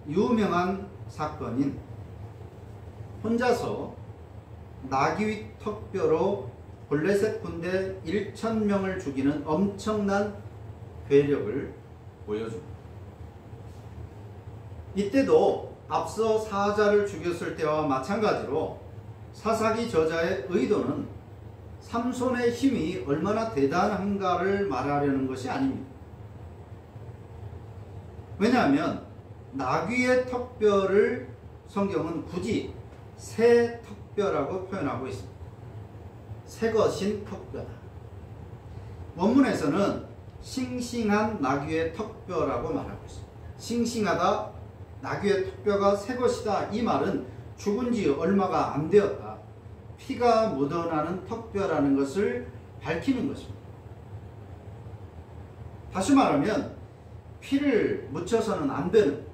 유명한 사건인 혼자서 나귀 턱뼈로 블레셋 군대 1,000명을 죽이는 엄청난 괴력을 보여줍니다. 이때도 앞서 사자를 죽였을 때와 마찬가지로 사사기 저자의 의도는 삼손의 힘이 얼마나 대단한가를 말하려는 것이 아닙니다. 왜냐하면 나귀의 턱뼈를 성경은 굳이 새 턱뼈라고 표현하고 있습니다. 새 것인 턱뼈다. 원문에서는 싱싱한 나귀의 턱뼈라고 말하고 있습니다. 싱싱하다, 나귀의 턱뼈가 새 것이다. 이 말은 죽은 지 얼마가 안 되었다. 피가 묻어나는 턱뼈라는 것을 밝히는 것입니다. 다시 말하면 피를 묻혀서는 안 되는,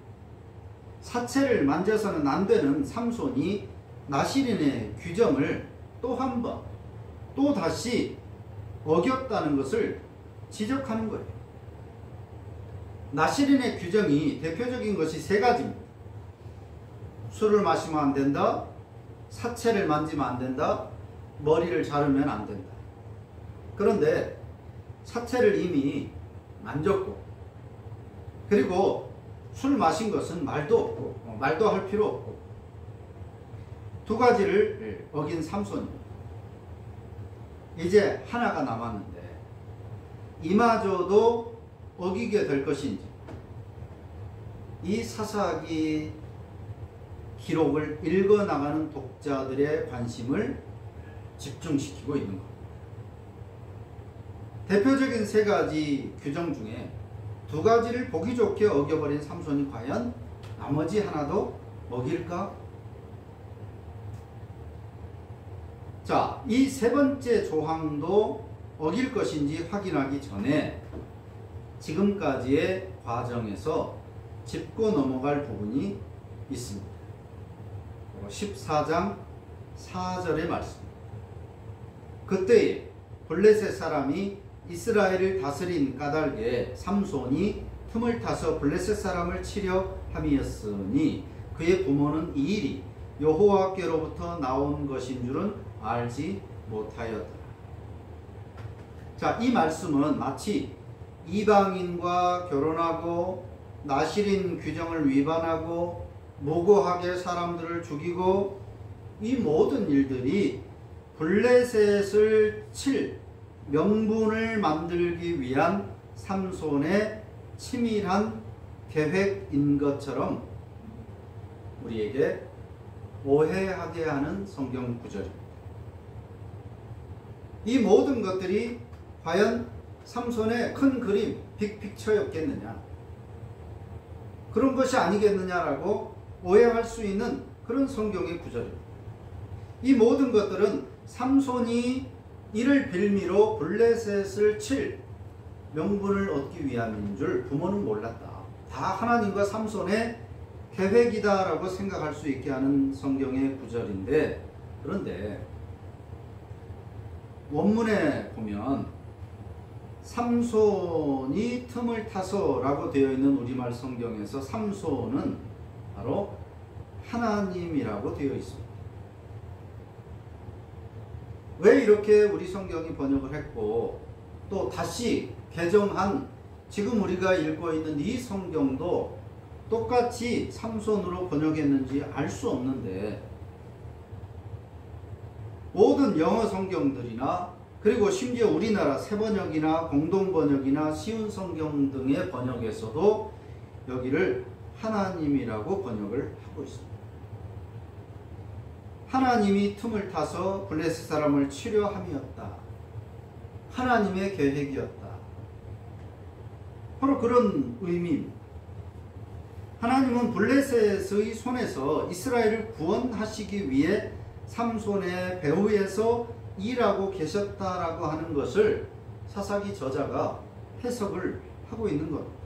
사체를 만져서는 안 되는 삼손이 나시린의 규정을 또 한 번, 또 다시 어겼다는 것을 지적하는 거예요. 나시린의 규정이 대표적인 것이 세 가지입니다. 술을 마시면 안 된다, 사체를 만지면 안 된다, 머리를 자르면 안 된다. 그런데 사체를 이미 만졌고, 그리고 술 마신 것은 말도 없고, 말도 할 필요 없고, 두 가지를 어긴 삼손입니다. 이제 하나가 남았는데 이마저도 어기게 될 것인지, 이 사사기 기록을 읽어나가는 독자들의 관심을 집중시키고 있는 겁니다. 대표적인 세 가지 규정 중에 두 가지를 보기 좋게 어겨버린 삼손이 과연 나머지 하나도 어길까? 자, 이 세 번째 조항도 어길 것인지 확인하기 전에 지금까지의 과정에서 짚고 넘어갈 부분이 있습니다. 14장 4절의 말씀. 그때에 블레셋 사람이 이스라엘을 다스린 까닭에 삼손이 틈을 타서 블레셋 사람을 치려 함이었으니 그의 부모는 이 일이 여호와께로부터 나온 것인 줄은 알지 못하였더라. 자, 이 말씀은 마치 이방인과 결혼하고 나시린 규정을 위반하고 무고하게 사람들을 죽이고 이 모든 일들이 블레셋을 칠 명분을 만들기 위한 삼손의 치밀한 계획인 것처럼 우리에게 오해하게 하는 성경 구절입니다. 이 모든 것들이 과연 삼손의 큰 그림, 빅픽처였겠느냐, 그런 것이 아니겠느냐라고 오해할 수 있는 그런 성경의 구절입니다. 이 모든 것들은 삼손이 이를 빌미로 블레셋을 칠 명분을 얻기 위함인 줄 부모는 몰랐다. 다 하나님과 삼손의 계획이다라고 생각할 수 있게 하는 성경의 구절인데, 그런데 원문에 보면 삼손이 틈을 타서라고 되어 있는 우리말 성경에서 삼손은 바로 하나님이라고 되어 있습니다. 왜 이렇게 우리 성경이 번역을 했고 또 다시 개정한 지금 우리가 읽고 있는 이 성경도 똑같이 삼손으로 번역했는지 알 수 없는데, 모든 영어 성경들이나 그리고 심지어 우리나라 새번역이나 공동번역이나 쉬운 성경 등의 번역에서도 여기를 하나님이라고 번역을 하고 있습니다. 하나님이 틈을 타서 블레셋 사람을 치려 함이었다. 하나님의 계획이었다. 바로 그런 의미입니다. 하나님은 블레셋의 손에서 이스라엘을 구원하시기 위해 삼손의 배후에서 일하고 계셨다라고 하는 것을 사사기 저자가 해석을 하고 있는 겁니다.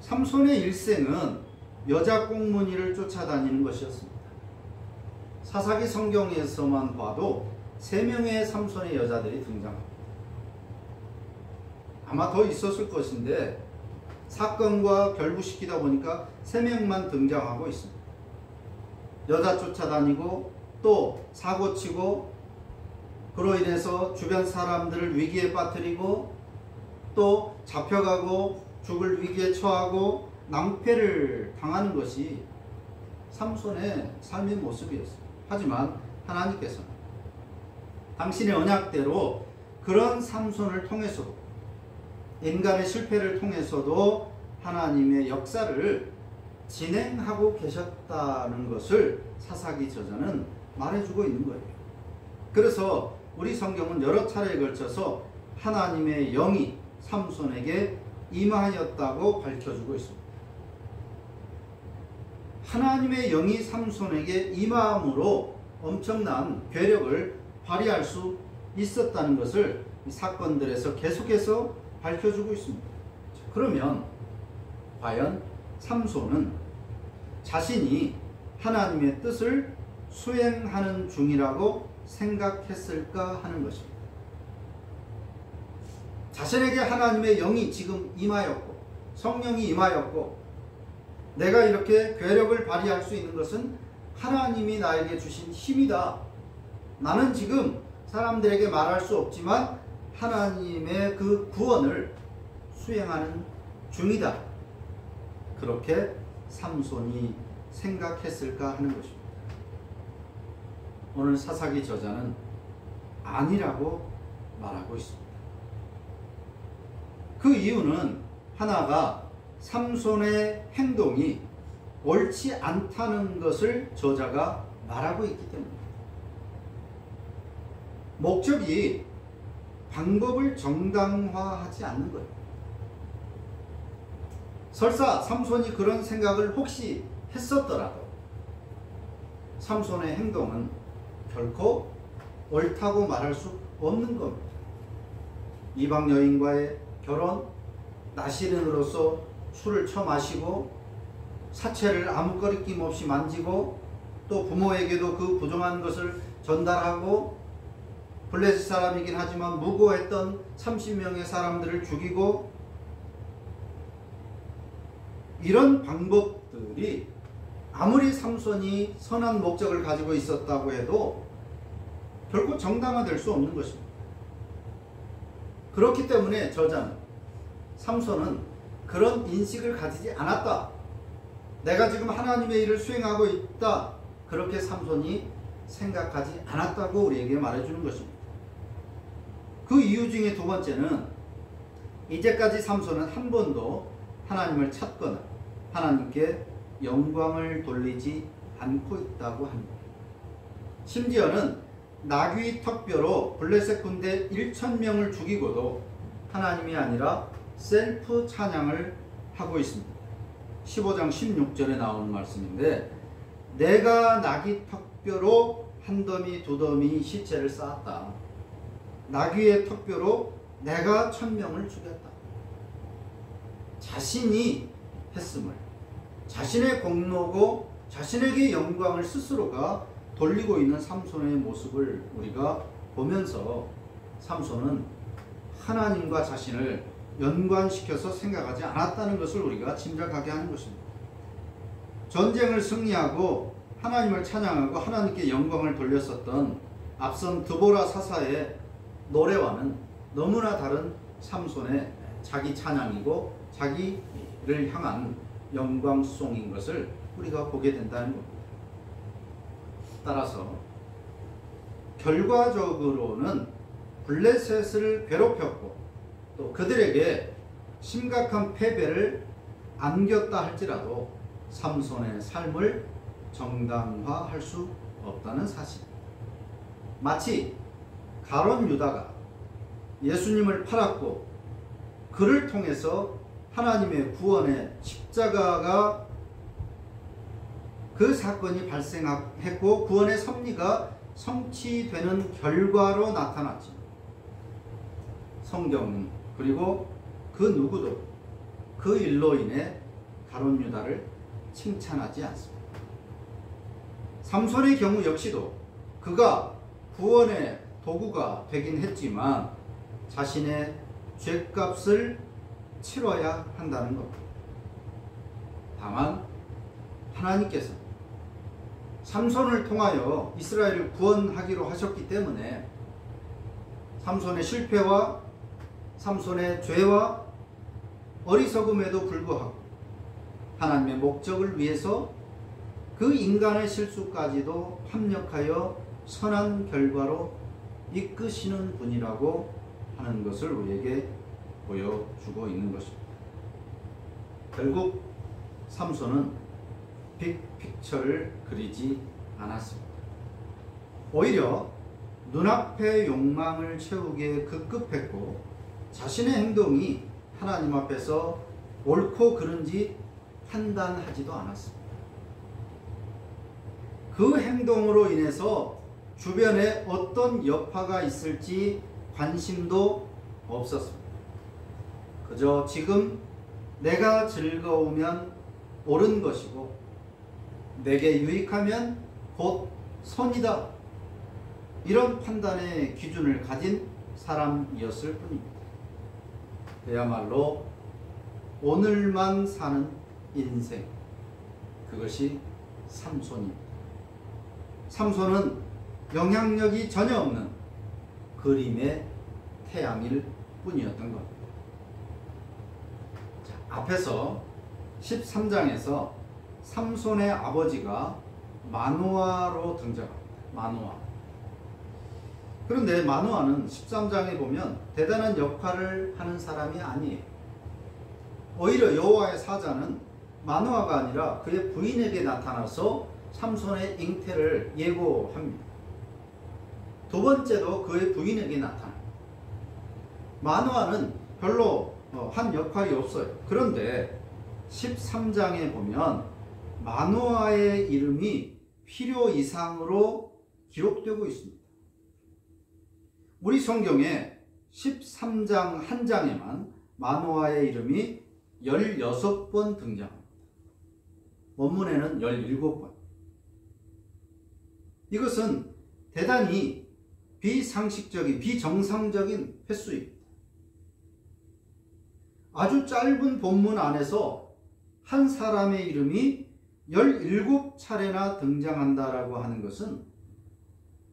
삼손의 일생은 여자 꽁무니를 쫓아다니는 것이었습니다. 사사기 성경에서만 봐도 3명의 삼손의 여자들이 등장합니다. 아마 더 있었을 것인데 사건과 결부시키다 보니까 3명만 등장하고 있습니다. 여자 쫓아다니고 또 사고치고 그로 인해서 주변 사람들을 위기에 빠뜨리고 또 잡혀가고 죽을 위기에 처하고 낭패를 당하는 것이 삼손의 삶의 모습이었어요. 하지만 하나님께서는 당신의 언약대로 그런 삼손을 통해서도 인간의 실패를 통해서도 하나님의 역사를 진행하고 계셨다는 것을 사사기 저자는 말해주고 있는 거예요. 그래서 우리 성경은 여러 차례에 걸쳐서 하나님의 영이 삼손에게 임하였다고 밝혀주고 있습니다. 하나님의 영이 삼손에게 임함으로 엄청난 괴력을 발휘할 수 있었다는 것을 이 사건들에서 계속해서 밝혀주고 있습니다. 그러면 과연 삼손은 자신이 하나님의 뜻을 수행하는 중이라고 생각했을까 하는 것입니다. 자신에게 하나님의 영이 지금 임하였고 성령이 임하였고 내가 이렇게 괴력을 발휘할 수 있는 것은 하나님이 나에게 주신 힘이다. 나는 지금 사람들에게 말할 수 없지만 하나님의 그 구원을 수행하는 중이다. 그렇게 삼손이 생각했을까 하는 것입니다. 오늘 사사기 저자는 아니라고 말하고 있습니다. 그 이유는 하나가 삼손의 행동이 옳지 않다는 것을 저자가 말하고 있기 때문입니다. 목적이 방법을 정당화하지 않는 거예요. 설사 삼손이 그런 생각을 혹시 했었더라도 삼손의 행동은 결코 옳다고 말할 수 없는 겁니다. 이방 여인과의 결혼, 나시린으로서 술을 처마시고 사체를 아무 거리낌 없이 만지고 또 부모에게도 그 부정한 것을 전달하고 블레셋 사람이긴 하지만 무고했던 30명의 사람들을 죽이고 이런 방법들이 아무리 삼손이 선한 목적을 가지고 있었다고 해도 결코 정당화될 수 없는 것입니다. 그렇기 때문에 저자는 삼손은 그런 인식을 가지지 않았다. 내가 지금 하나님의 일을 수행하고 있다. 그렇게 삼손이 생각하지 않았다고 우리에게 말해주는 것입니다. 그 이유 중에 두 번째는 이제까지 삼손은 한 번도 하나님을 찾거나 하나님께 영광을 돌리지 않고 있다고 합니다. 심지어는 나귀 턱뼈로 블레셋 군대 1,000명을 죽이고도 하나님이 아니라 셀프 찬양을 하고 있습니다. 15장 16절에 나오는 말씀인데 내가 나귀 턱뼈로 한 더미 두 더미 시체를 쌓았다. 나귀의 턱뼈로 내가 1,000명을 죽였다. 자신이 했음을 자신의 공로고 자신에게 영광을 스스로가 돌리고 있는 삼손의 모습을 우리가 보면서 삼손은 하나님과 자신을 연관시켜서 생각하지 않았다는 것을 우리가 짐작하게 하는 것입니다. 전쟁을 승리하고 하나님을 찬양하고 하나님께 영광을 돌렸었던 앞선 드보라 사사의 노래와는 너무나 다른 삼손의 자기 찬양이고 자기를 향한 영광송인 것을 우리가 보게 된다는 겁니다. 따라서 결과적으로는 블레셋을 괴롭혔고 또 그들에게 심각한 패배를 안겼다 할지라도 삼손의 삶을 정당화할 수 없다는 사실. 마치 가룟 유다가 예수님을 팔았고 그를 통해서 하나님의 구원의 십자가가 그 사건이 발생했고 구원의 섭리가 성취되는 결과로 나타났지. 성경 그리고 그 누구도 그 일로 인해 가룟 유다를 칭찬하지 않습니다. 삼손의 경우 역시도 그가 구원의 도구가 되긴 했지만 자신의 죄값을 치러야 한다는 겁니다. 다만 하나님께서 삼손을 통하여 이스라엘을 구원하기로 하셨기 때문에 삼손의 실패와 삼손의 죄와 어리석음에도 불구하고 하나님의 목적을 위해서 그 인간의 실수까지도 합력하여 선한 결과로 이끄시는 분이라고 하는 것을 우리에게 보여주고 있는 것입니다. 결국 삼손은 빅픽처를 그리지 않았습니다. 오히려 눈앞의 욕망을 채우기에 급급했고 자신의 행동이 하나님 앞에서 옳고 그른지 판단하지도 않았습니다. 그 행동으로 인해서 주변에 어떤 여파가 있을지 관심도 없었습니다. 그저 지금 내가 즐거우면 옳은 것이고 내게 유익하면 곧 선이다, 이런 판단의 기준을 가진 사람이었을 뿐입니다. 그야말로 오늘만 사는 인생, 그것이 삼손입니다. 삼손은 영향력이 전혀 없는 그림의 태양일 뿐이었던 겁니다. 자, 앞에서 13장에서 삼손의 아버지가 마노아로 등장합니다. 마노아. 그런데 마노아는 13장에 보면 대단한 역할을 하는 사람이 아니에요. 오히려 여호와의 사자는 마노아가 아니라 그의 부인에게 나타나서 삼손의 잉태를 예고합니다. 두 번째도 그의 부인에게 나타납니다. 마노아는 별로 한 역할이 없어요. 그런데 13장에 보면 마노아의 이름이 필요 이상으로 기록되고 있습니다. 우리 성경에 13장 한 장에만 마노아의 이름이 16번 등장합니다. 원문에는 17번. 이것은 대단히 비상식적인, 비정상적인 횟수입니다. 아주 짧은 본문 안에서 한 사람의 이름이 17차례나 등장한다라고 하는 것은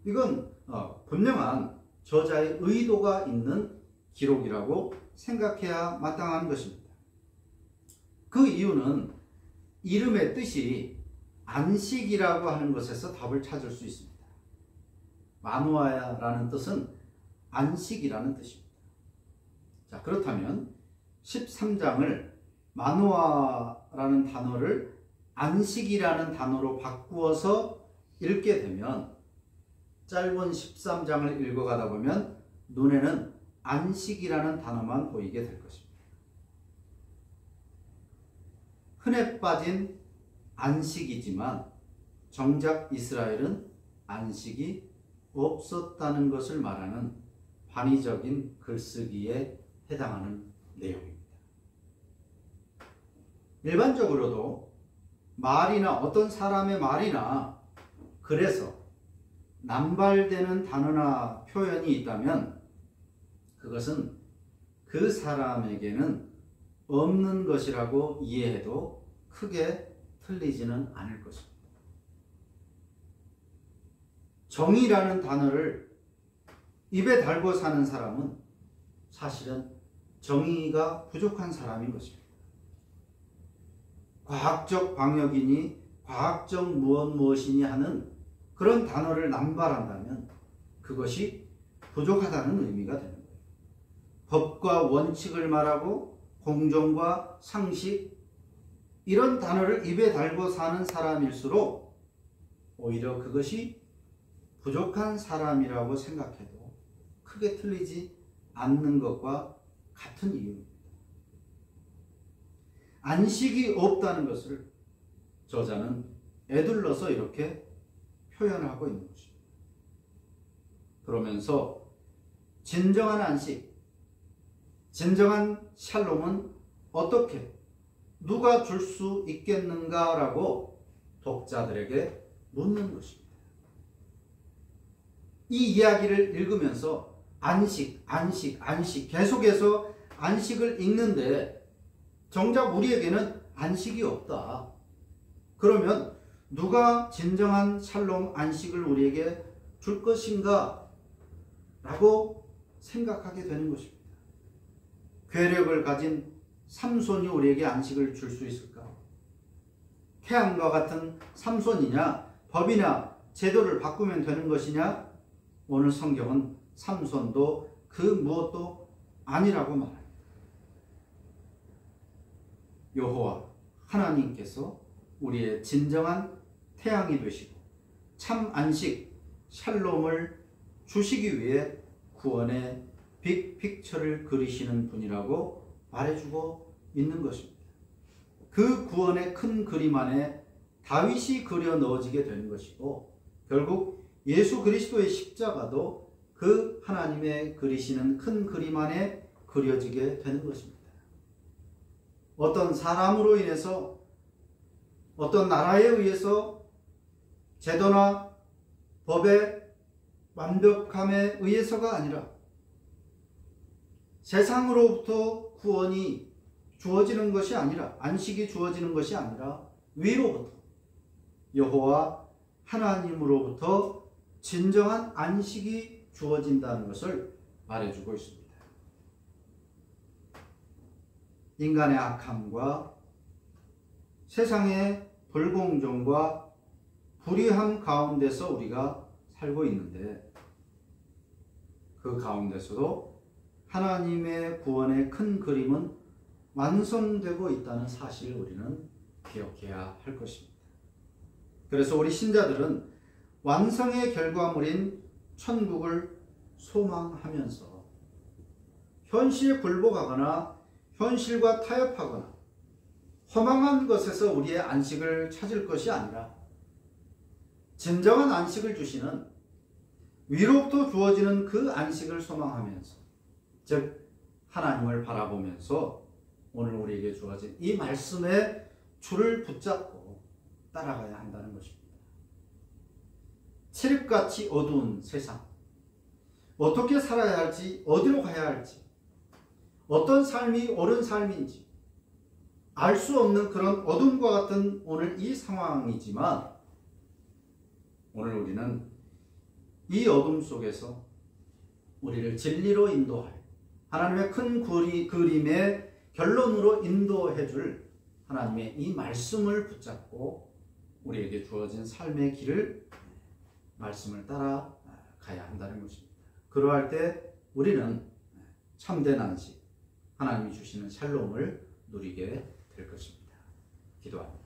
이건 분명한 저자의 의도가 있는 기록이라고 생각해야 마땅한 것입니다. 그 이유는 이름의 뜻이 안식이라고 하는 것에서 답을 찾을 수 있습니다. 마노아라는 뜻은 안식이라는 뜻입니다. 자, 그렇다면 13장을 마노아라는 단어를 안식이라는 단어로 바꾸어서 읽게 되면 짧은 13장을 읽어가다 보면 눈에는 안식이라는 단어만 보이게 될 것입니다. 흔해 빠진 안식이지만 정작 이스라엘은 안식이 없었다는 것을 말하는 반의적인 글쓰기에 해당하는 내용입니다. 일반적으로도 말이나 어떤 사람의 말이나 글에서 남발되는 단어나 표현이 있다면 그것은 그 사람에게는 없는 것이라고 이해해도 크게 틀리지는 않을 것입니다. 정의라는 단어를 입에 달고 사는 사람은 사실은 정의가 부족한 사람인 것입니다. 과학적 방역이니 과학적 무엇이니 하는 그런 단어를 남발한다면 그것이 부족하다는 의미가 되는 거예요. 법과 원칙을 말하고 공정과 상식, 이런 단어를 입에 달고 사는 사람일수록 오히려 그것이 부족한 사람이라고 생각해도 크게 틀리지 않는 것과 같은 이유입니다. 안식이 없다는 것을 저자는 에둘러서 이렇게 표현하고 있는 것입니다. 그러면서 진정한 안식, 진정한 샬롬은 어떻게, 누가 줄 수 있겠는가라고 독자들에게 묻는 것입니다. 이 이야기를 읽으면서 안식 계속해서 안식을 읽는데 정작 우리에게는 안식이 없다. 그러면 누가 진정한 샬롬 안식을 우리에게 줄 것인가? 라고 생각하게 되는 것입니다. 괴력을 가진 삼손이 우리에게 안식을 줄 수 있을까? 태양과 같은 삼손이냐? 법이나 제도를 바꾸면 되는 것이냐? 오늘 성경은 삼손도 그 무엇도 아니라고 말합니다. 여호와 하나님께서 우리의 진정한 태양이 되시고 참 안식, 샬롬을 주시기 위해 구원의 빅픽처를 그리시는 분이라고 말해주고 있는 것입니다. 그 구원의 큰 그림 안에 다윗이 그려 넣어지게 되는 것이고 결국 예수 그리스도의 십자가도 그 하나님의 그리시는 큰 그림 안에 그려지게 되는 것입니다. 어떤 사람으로 인해서 어떤 나라에 의해서 제도나 법의 완벽함에 의해서가 아니라 세상으로부터 구원이 주어지는 것이 아니라 안식이 주어지는 것이 아니라 위로부터 여호와 하나님으로부터 진정한 안식이 주어진다는 것을 말해주고 있습니다. 인간의 악함과 세상의 불공정과 불의함 가운데서 우리가 살고 있는데 그 가운데서도 하나님의 구원의 큰 그림은 완성되고 있다는 사실을 우리는 기억해야 할 것입니다. 그래서 우리 신자들은 완성의 결과물인 천국을 소망하면서 현실에 굴복하거나 현실과 타협하거나 허망한 것에서 우리의 안식을 찾을 것이 아니라 진정한 안식을 주시는 위로부터 주어지는 그 안식을 소망하면서 즉 하나님을 바라보면서 오늘 우리에게 주어진 이 말씀의 줄을 붙잡고 따라가야 한다는 것입니다. 칠흑같이 어두운 세상, 어떻게 살아야 할지, 어디로 가야 할지, 어떤 삶이 옳은 삶인지 알 수 없는 그런 어둠과 같은 오늘 이 상황이지만 오늘 우리는 이 어둠 속에서 우리를 진리로 인도할 하나님의 큰 그림의 결론으로 인도해 줄 하나님의 이 말씀을 붙잡고 우리에게 주어진 삶의 길을 말씀을 따라 가야 한다는 것입니다. 그러할 때 우리는 참된 안식, 하나님이 주시는 샬롬을 누리게 될 것입니다. 기도합니다.